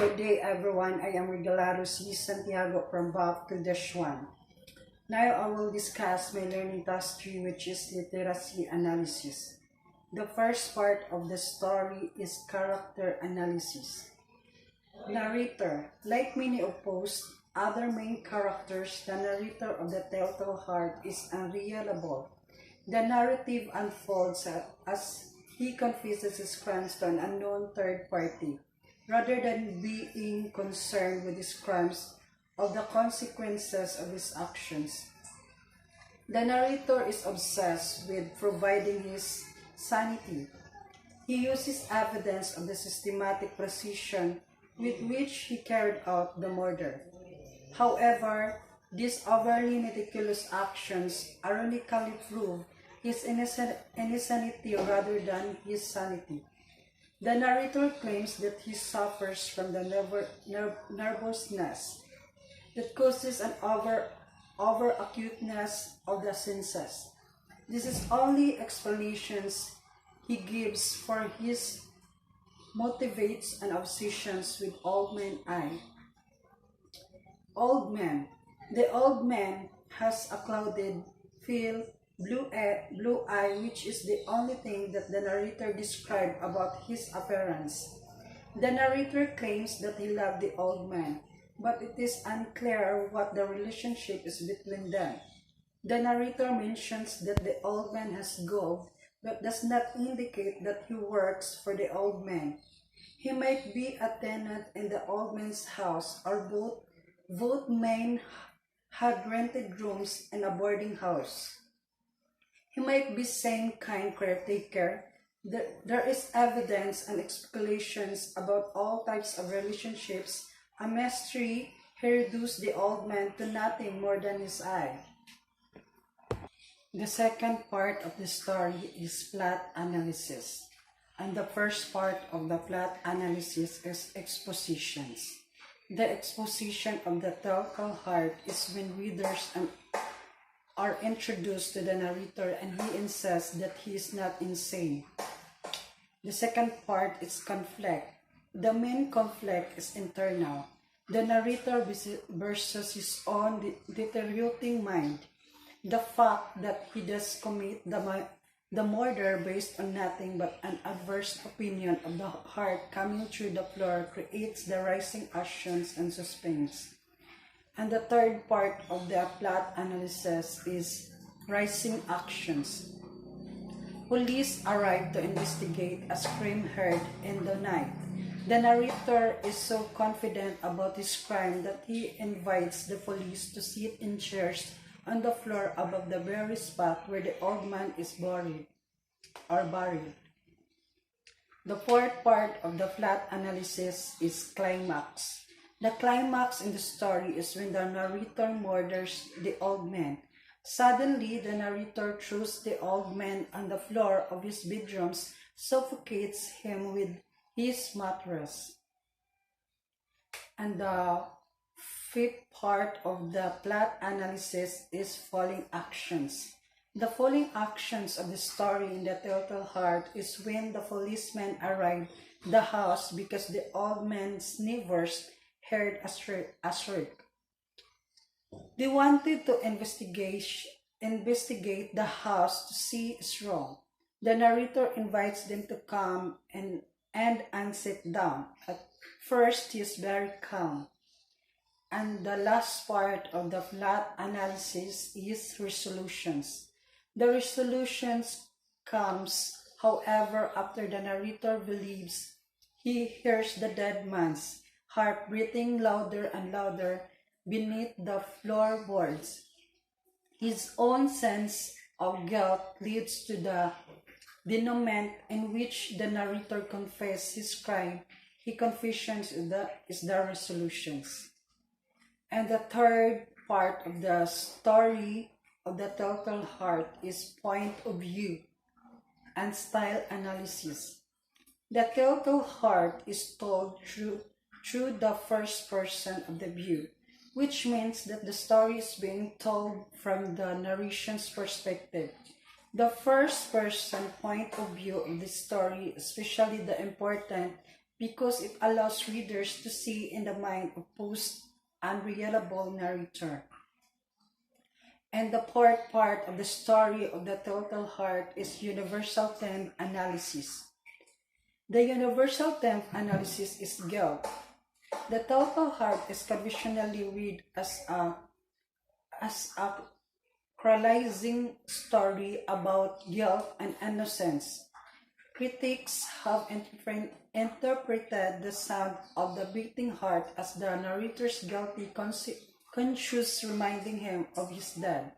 Good day everyone, I am Regalado C. Santiago from Bob to Deshuan. Now I will discuss my learning task 3, which is literacy analysis. The first part of the story is character analysis. Narrator. Like many opposed other main characters, the narrator of The Telltale Heart is unreliable. The narrative unfolds as he confesses his crimes to an unknown third party, rather than being concerned with his crimes or the consequences of his actions. The narrator is obsessed with providing his sanity. He uses evidence of the systematic precision with which he carried out the murder. However, these overly meticulous actions ironically prove his insanity rather than his sanity. The narrator claims that he suffers from the nervousness that causes an over-acuteness of the senses. This is only explanations he gives for his motivates and obsessions with old man. Old man. The old man has a clouded, pale, blue eye, which is the only thing that the narrator described about his appearance. The narrator claims that he loved the old man, but it is unclear what the relationship is between them. The narrator mentions that the old man has gold, but does not indicate that he works for the old man. He might be a tenant in the old man's house, or both men had rented rooms in a boarding house. He might be same kind caretaker. There is evidence and speculations about all types of relationships. A mystery, he reduced the old man to nothing more than his eye. The second part of the story is plot analysis. And the first part of the plot analysis is expositions. The exposition of The Telltale Heart is when readers are introduced to the narrator and he insists that he is not insane. The second part is conflict. The main conflict is internal. The narrator versus his own deteriorating mind. The fact that he does commit the murder based on nothing but an adverse opinion of the heart coming through the floor creates the rising actions and suspense. And the third part of the plot analysis is rising actions. Police arrive to investigate a scream heard in the night. The narrator is so confident about his crime that he invites the police to sit in chairs on the floor above the very spot where the old man is buried. The fourth part of the plot analysis is climax. The climax in the story is when the narrator murders the old man. Suddenly, the narrator throws the old man on the floor of his bedroom, suffocates him with his mattress. And the fifth part of the plot analysis is falling actions. The falling actions of the story in The Telltale Heart is when the policemen arrive at the house because the old man's neighbors heard a shriek. They wanted to investigate the house to see is wrong. The narrator invites them to come and sit down. At first, he is very calm. And the last part of the plot analysis is resolutions. The resolutions comes, however, after the narrator believes he hears the dead man's heart beating louder and louder beneath the floorboards. His own sense of guilt leads to the denouement in which the narrator confesses his crime. His confession is the resolutions. And the third part of the story of The Telltale Heart is point of view and style analysis. The Telltale Heart is told through the first person of the view, which means that the story is being told from the narration's perspective. The first person point of view of the story, especially the important because it allows readers to see in the mind of post-unreliable narrator. And the fourth part of the story of the Total Heart is universal theme analysis. The universal theme analysis is guilt. The Total Heart is conventionally read as a chronicling story about guilt and innocence. Critics have interpreted the sound of the beating heart as the narrator's guilty conscience reminding him of his dead.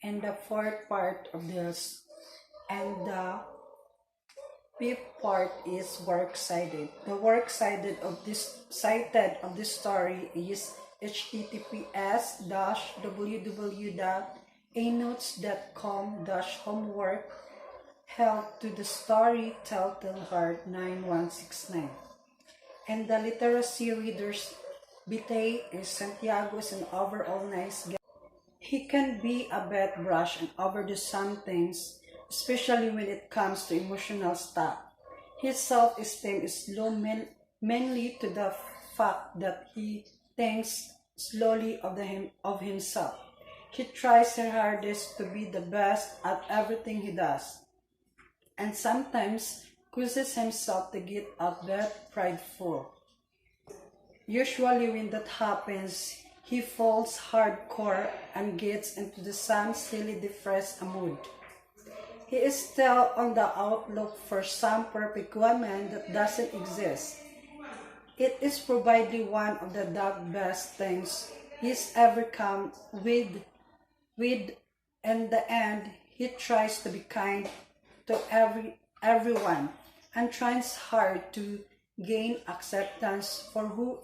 And the fourth part of this, and the fifth part is works-cited. The works-cited of this story is https://www.anotes.com/homework help to the story Telltale Heart 9169. And the literacy readers Bitay is Santiago is an overall nice guy. He can be a bad brush and overdo some things, especially when it comes to emotional stuff. His self-esteem is low mainly to the fact that he thinks slowly of himself. He tries his hardest to be the best at everything he does, and sometimes causes himself to get a bit prideful. Usually when that happens, he falls hardcore and gets into some silly depressed mood. He is still on the outlook for some perfect woman that doesn't exist. It is probably one of the best things he's ever come with in the end he tries to be kind to everyone and tries hard to gain acceptance for who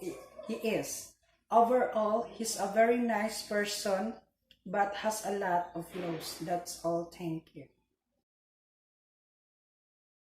he is. Overall, he's a very nice person but has a lot of flaws. That's all. Thank you.